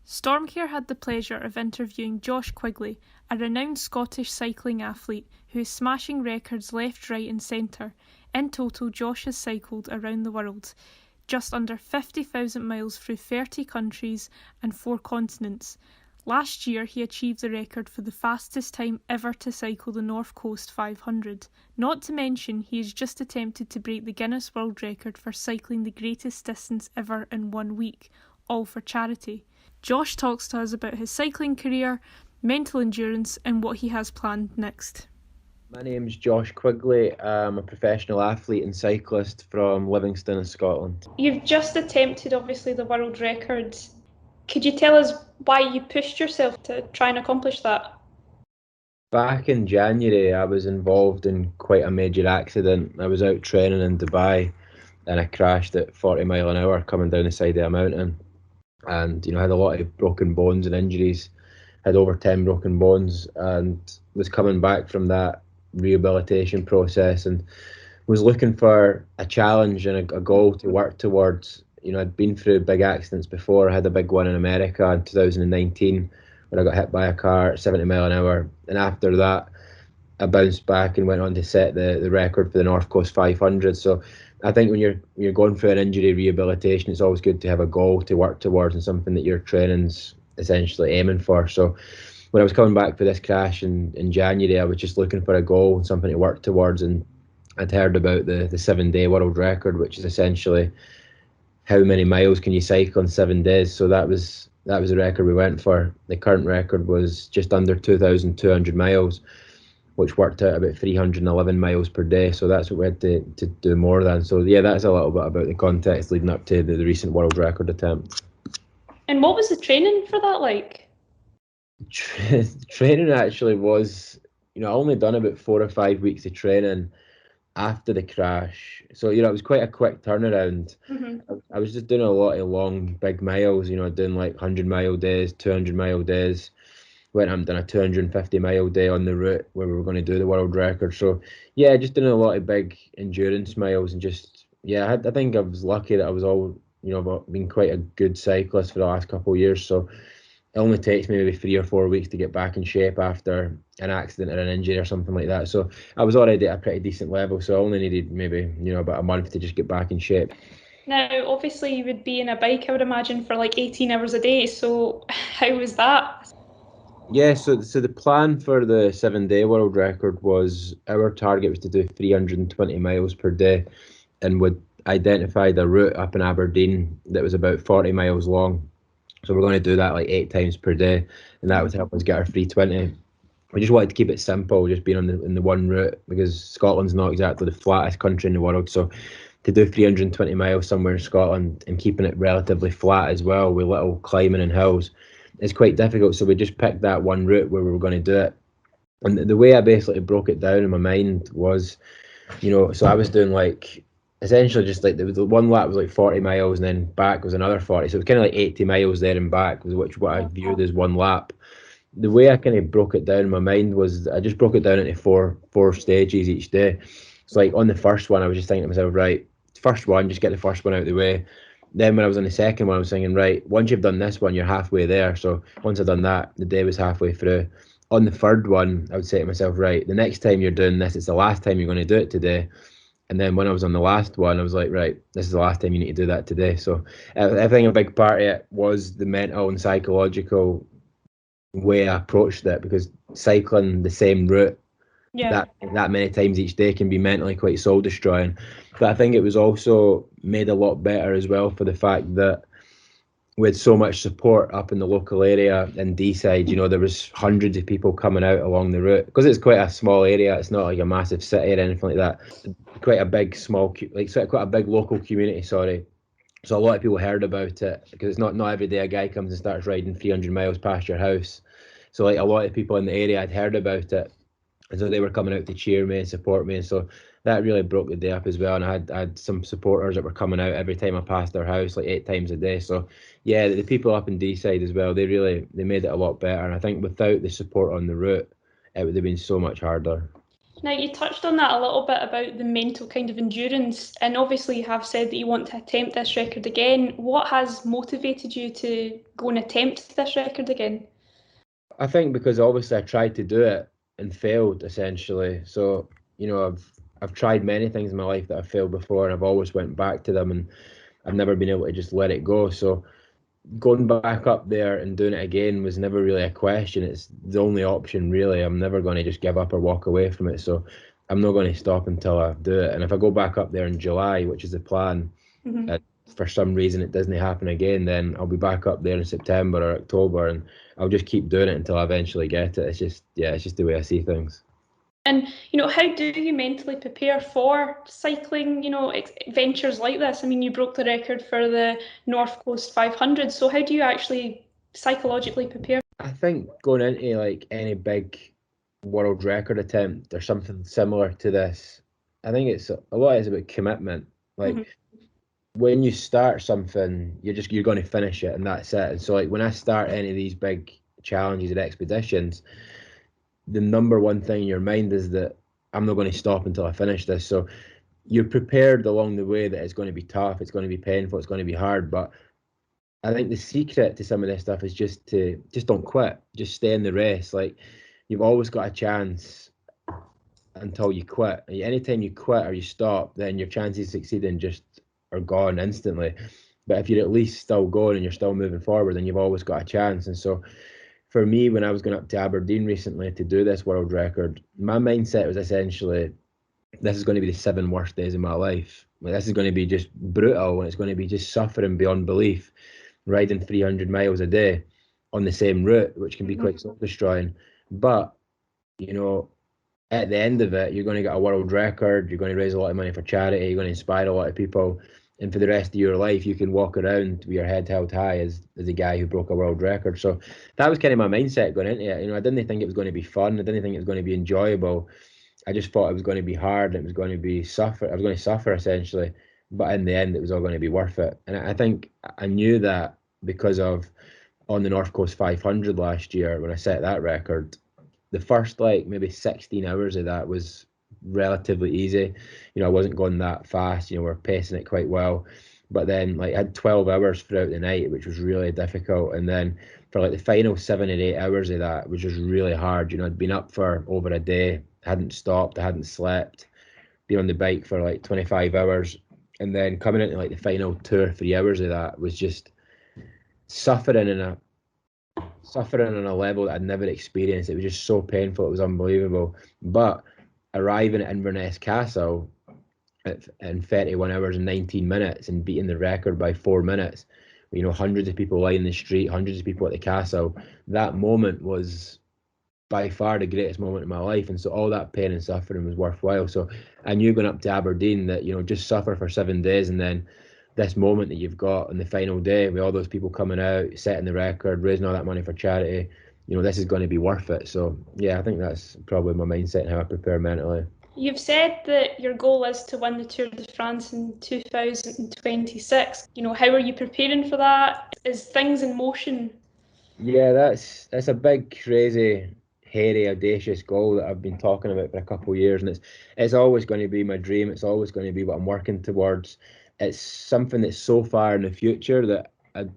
Stormcare had the pleasure of interviewing Josh Quigley, a renowned Scottish cycling athlete who is smashing records left, right and centre. In total, Josh has cycled around the world, just under 50,000 miles through 30 countries and 4 continents. Last year, he achieved the record for the fastest time ever to cycle the North Coast 500. Not to mention, he has just attempted to break the Guinness World Record for cycling the greatest distance ever in 1 week, all for charity. Josh talks to us about his cycling career, mental endurance and what he has planned next. My name's Josh Quigley. I'm a professional athlete and cyclist from Livingston in Scotland. You've just attempted, obviously, the world record. Could you tell us why you pushed yourself to try and accomplish that? Back in January, I was involved in quite a major accident. I was out training in Dubai and I crashed at 40 mile an hour coming down the side of a mountain. And, had a lot of broken bones and injuries. Had over 10 broken bones and was coming back from that rehabilitation process and was looking for a challenge and a goal to work towards. I'd been through big accidents before. I had a big one in America in 2019 when I got hit by a car at 70 mile an hour. And after that, I bounced back and went on to set the record for the North Coast 500. So I think when you're going through an injury rehabilitation, it's always good to have a goal to work towards and something that your training's essentially aiming for. So when I was coming back for this crash in January, I was just looking for a goal and something to work towards. And I'd heard about the 7-day world record, which is essentially how many miles can you cycle in 7 days. So that was the record we went for. The current record was just under 2,200 miles, which worked out about 311 miles per day. So that's what we had to do more than. So yeah, that's a little bit about the context leading up to the recent world record attempt. And what was the training for that like? Training actually was, I only done about 4 or 5 weeks of training after the crash. So, it was quite a quick turnaround. Mm-hmm. I was just doing a lot of long, big miles, doing like 100-mile days, 200-mile days. Went up and done a 250-mile day on the route where we were going to do the world record. So, yeah, just doing a lot of big endurance miles and I think I was lucky that I was been quite a good cyclist for the last couple of years. So it only takes me maybe 3 or 4 weeks to get back in shape after an accident or an injury or something like that. So I was already at a pretty decent level. So I only needed maybe, about a month to just get back in shape. Now, obviously, you would be in a bike, I would imagine, for like 18 hours a day. So how was that? Yeah, so the plan for the 7-day world record was our target was to do 320 miles per day, and would identify the route up in Aberdeen that was about 40 miles long. So we're going to do that like 8 times per day, and that would help us get our 320. We just wanted to keep it simple, just being in the one route, because Scotland's not exactly the flattest country in the world. So to do 320 miles somewhere in Scotland and keeping it relatively flat as well with little climbing and hills is quite difficult. So we just picked that one route where we were going to do it. And the way I basically broke it down in my mind was, so I was doing like essentially just like the one lap was like 40 miles and then back was another 40. So it was kind of like 80 miles there and back, which what I viewed as one lap. The way I kind of broke it down in my mind was I just broke it down into four stages each day. So like on the first one, I was just thinking to myself, right, first one, just get the first one out of the way. Then when I was on the second one, I was thinking, right, once you've done this one, you're halfway there. So once I'd done that, the day was halfway through. On the third one, I would say to myself, right, the next time you're doing this, it's the last time you're going to do it today. And then when I was on the last one, I was like, right, this is the last time you need to do that today. So I think a big part of it was the mental and psychological way I approached it, because cycling the same route that many times each day can be mentally quite soul destroying. But I think it was also made a lot better as well for the fact that with so much support up in the local area in D-side, there was hundreds of people coming out along the route, because it's quite a small area. It's not like a massive city or anything like that. Quite a big quite a big local community. Sorry. So a lot of people heard about it, because it's not every day a guy comes and starts riding 300 miles past your house. So like a lot of people in the area had heard about it, and so they were coming out to cheer me and support me. And so that really broke the day up as well. And I had some supporters that were coming out every time I passed their house, like 8 times a day. So yeah, the people up in D-side as well, they made it a lot better. And I think without the support on the route, it would have been so much harder. Now, you touched on that a little bit about the mental kind of endurance, and obviously you have said that you want to attempt this record again. What has motivated you to go and attempt this record again? I think because obviously I tried to do it and failed essentially. So, I've tried many things in my life that I've failed before, and I've always went back to them, and I've never been able to just let it go. So going back up there and doing it again was never really a question. It's the only option really. I'm never going to just give up or walk away from it. So I'm not going to stop until I do it. And if I go back up there in July, which is the plan, Mhm. for some reason it doesn't happen again, then I'll be back up there in September or October, and I'll just keep doing it until I eventually get it. It's just, yeah, it's just the way I see things. And, how do you mentally prepare for cycling, ventures like this? I mean, you broke the record for the North Coast 500, so how do you actually psychologically prepare? I think going into like any big world record attempt or something similar to this, I think it's a lot is about commitment. Mhm. Like when you start something, you're going to finish it, and that's it. And so like when I start any of these big challenges and expeditions, the number one thing in your mind is that I'm not going to stop until I finish this. So you're prepared along the way that it's going to be tough, it's going to be painful, it's going to be hard. But I think the secret to some of this stuff is just don't quit, just stay in the race. Like you've always got a chance until you quit. Anytime you quit or you stop, then your chances of succeeding just are gone instantly. But if you're at least still going and you're still moving forward, then you've always got a chance. And so for me, when I was going up to Aberdeen recently to do this world record, my mindset was essentially this is going to be the 7 worst days of my life. Like, this is going to be just brutal, and it's going to be just suffering beyond belief, riding 300 miles a day on the same route, which can be Mhm. quite soul destroying. But, you know, at the end of it, you're going to get a world record. You're going to raise a lot of money for charity. You're going to inspire a lot of people. And for the rest of your life, you can walk around with your head held high as a guy who broke a world record. So that was kind of my mindset going into it. I didn't think it was going to be fun. I didn't think it was going to be enjoyable. I just thought it was going to be hard. It was going to be suffer. I was going to suffer essentially. But in the end, it was all going to be worth it. And I think I knew that because of on the North Coast 500 last year when I set that record, the first like maybe 16 hours of that was relatively easy. I wasn't going that fast. We're pacing it quite well. But then like I had 12 hours throughout the night, which was really difficult. And then for like the final 7 or 8 hours of that was just really hard. I'd been up for over a day, hadn't stopped, I hadn't slept, been on the bike for like 25 hours. And then coming into like the final 2 or 3 hours of that was just suffering in a suffering on a level that I'd never experienced. It was just so painful. It was unbelievable. But arriving at Inverness Castle in 31 hours and 19 minutes and beating the record by 4 minutes, hundreds of people lining the street, hundreds of people at the castle, that moment was by far the greatest moment in my life. And so all that pain and suffering was worthwhile. So I knew going up to Aberdeen that, just suffer for 7 days, and then this moment that you've got on the final day with all those people coming out, setting the record, raising all that money for charity, this is going to be worth it. So yeah, I think that's probably my mindset and how I prepare mentally. You've said that your goal is to win the Tour de France in 2026. How are you preparing for that? Is things in motion? Yeah, that's a big, crazy, hairy, audacious goal that I've been talking about for a couple of years, and it's always going to be my dream. It's always going to be what I'm working towards. It's something that's so far in the future that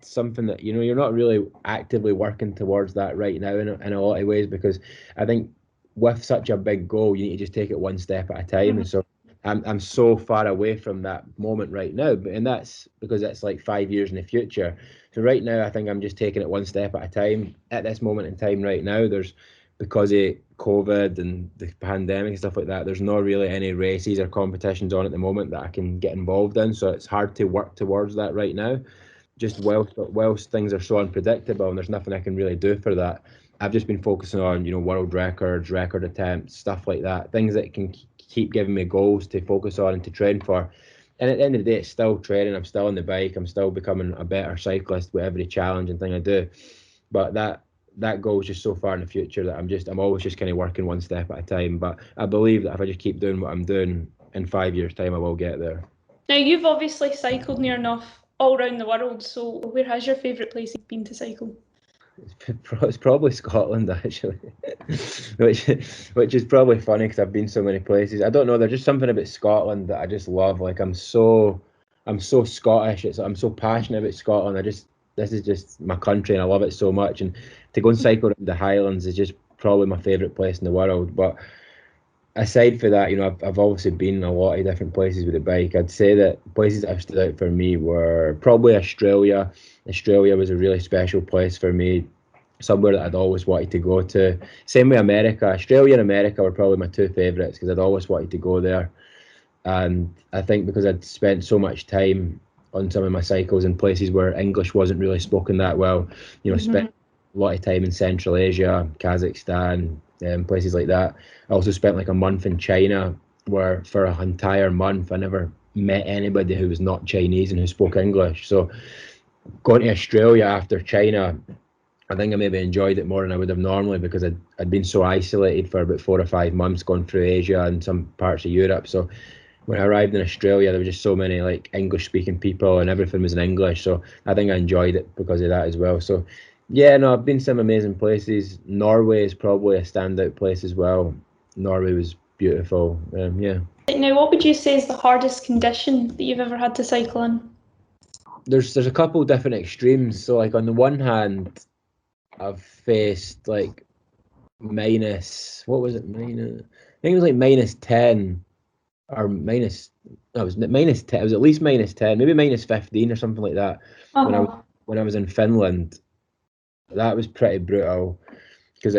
something that you're not really actively working towards that right now in a lot of ways, because I think with such a big goal, you need to just take it one step at a time, Mhm. and so. I'm so far away from that moment right now, and that's because it's like 5 years in the future. So right now, I think I'm just taking it one step at a time. At this moment in time, right now, there's because of COVID and the pandemic and stuff like that. There's not really any races or competitions on at the moment that I can get involved in. So it's hard to work towards that right now. Just whilst things are so unpredictable and there's nothing I can really do for that. I've just been focusing on world records, record attempts, stuff like that. Things that can keep giving me goals to focus on and to train for. And at the end of the day, it's still training. I'm still on the bike. I'm still becoming a better cyclist with every challenge and thing I do. But that goal is just so far in the future that I'm always just kind of working one step at a time. But I believe that if I just keep doing what I'm doing in 5 years' time, I will get there. Now, you've obviously cycled near enough all around the world, so where has your favourite place been to cycle? It's probably Scotland actually, which which is probably funny because I've been so many places. I don't know. There's just something about Scotland that I just love. Like I'm so Scottish. I'm so passionate about Scotland. This is just my country and I love it so much. And to go and cycle around the Highlands is just probably my favourite place in the world. But aside for that, I've obviously been in a lot of different places with the bike. I'd say that places that have stood out for me were probably Australia. Australia was a really special place for me, somewhere that I'd always wanted to go to. Same with America. Australia and America were probably my two favourites because I'd always wanted to go there. And I think because I'd spent so much time on some of my cycles in places where English wasn't really spoken that well, spent a lot of time in Central Asia, Kazakhstan, places like that. I also spent like a month in China, where for an entire month I never met anybody who was not Chinese and who spoke English. So going to Australia after China, I think I maybe enjoyed it more than I would have normally because I'd been so isolated for about 4 or 5 months going through Asia and some parts of Europe. So when I arrived in Australia, there were just so many like English speaking people and everything was in English. So I think I enjoyed it because of that as well. So yeah, no, I've been to some amazing places. Norway is probably a standout place as well. Norway was beautiful. Yeah. Now, what would you say is the hardest condition that you've ever had to cycle in? There's a couple different extremes. So like on the one hand, I've faced like minus, what was it? Minus, I think it was like -10 or minus, no, it was -10. It was at least -10, maybe -15 or something like that. When I was in Finland, that was pretty brutal because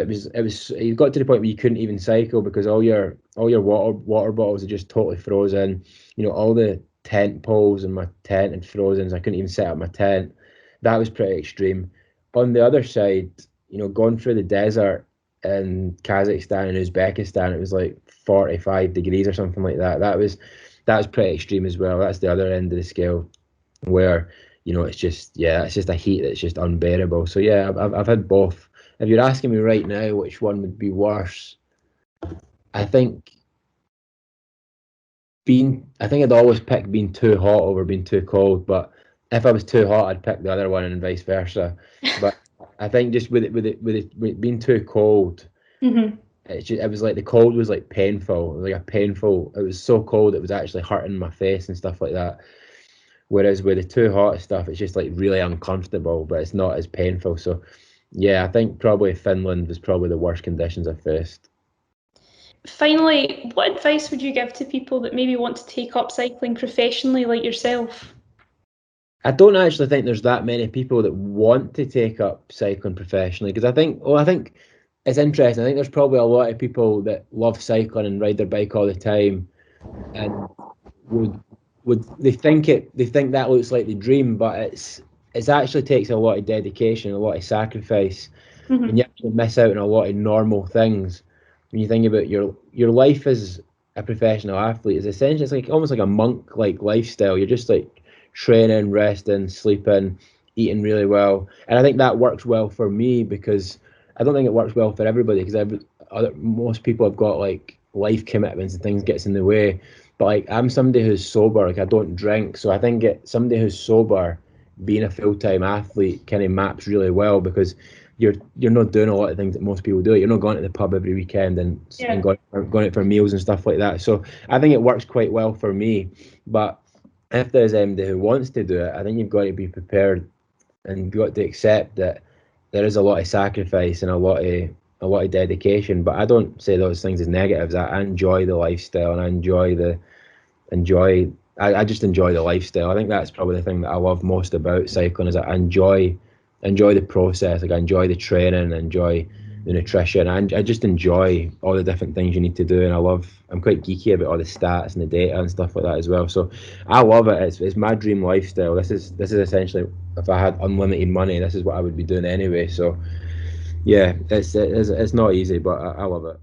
you got to the point where you couldn't even cycle because all your water bottles are just totally frozen. All the tent poles in my tent had frozen, so I couldn't even set up my tent. That was pretty extreme. On the other side, going through the desert in Kazakhstan and Uzbekistan, it was like 45 degrees or something like that. That was pretty extreme as well. That's the other end of the scale where it's just a heat that's just unbearable. So yeah, I've had both. If you're asking me right now which one would be worse, I think I'd always pick being too hot over being too cold, but if I was too hot, I'd pick the other one and vice versa. But I think just with it being too cold, it was like the cold was like painful. It was like a painful. It was so cold it was actually hurting my face and stuff like that. Whereas with the too hot stuff, it's just like really uncomfortable, but it's not as painful. So yeah, I think probably Finland was probably the worst conditions I've faced. Finally, what advice would you give to people that maybe want to take up cycling professionally like yourself? I don't actually think there's that many people that want to take up cycling professionally because I think it's interesting. I think there's probably a lot of people that love cycling and ride their bike all the time and they think that looks like the dream, but it's actually takes a lot of dedication, a lot of sacrifice, and you actually miss out on a lot of normal things. When you think about your life as a professional athlete, is essentially it's like almost like a monk like lifestyle. You're just like training, resting, sleeping, eating really well, and I think that works well for me because I don't think it works well for everybody because most people have got like life commitments and things gets in the way. But like I'm somebody who's sober, like I don't drink, so I think somebody who's sober being a full-time athlete kind of maps really well because you're not doing a lot of things that most people do. You're not going to the pub every weekend and going out for meals and stuff like that. So I think it works quite well for me. But if there's anybody who wants to do it, I think you've got to be prepared and you've got to accept that there is a lot of sacrifice and a lot of dedication. But I don't say those things as negatives. I enjoy the lifestyle and I just enjoy the lifestyle. I think that's probably the thing that I love most about cycling is I enjoy the process. Like I enjoy the training, I enjoy the nutrition. I just enjoy all the different things you need to do, and I'm quite geeky about all the stats and the data and stuff like that as well. So I love it. It's my dream lifestyle. This is essentially if I had unlimited money, this is what I would be doing anyway. So yeah, it's not easy, but I love it.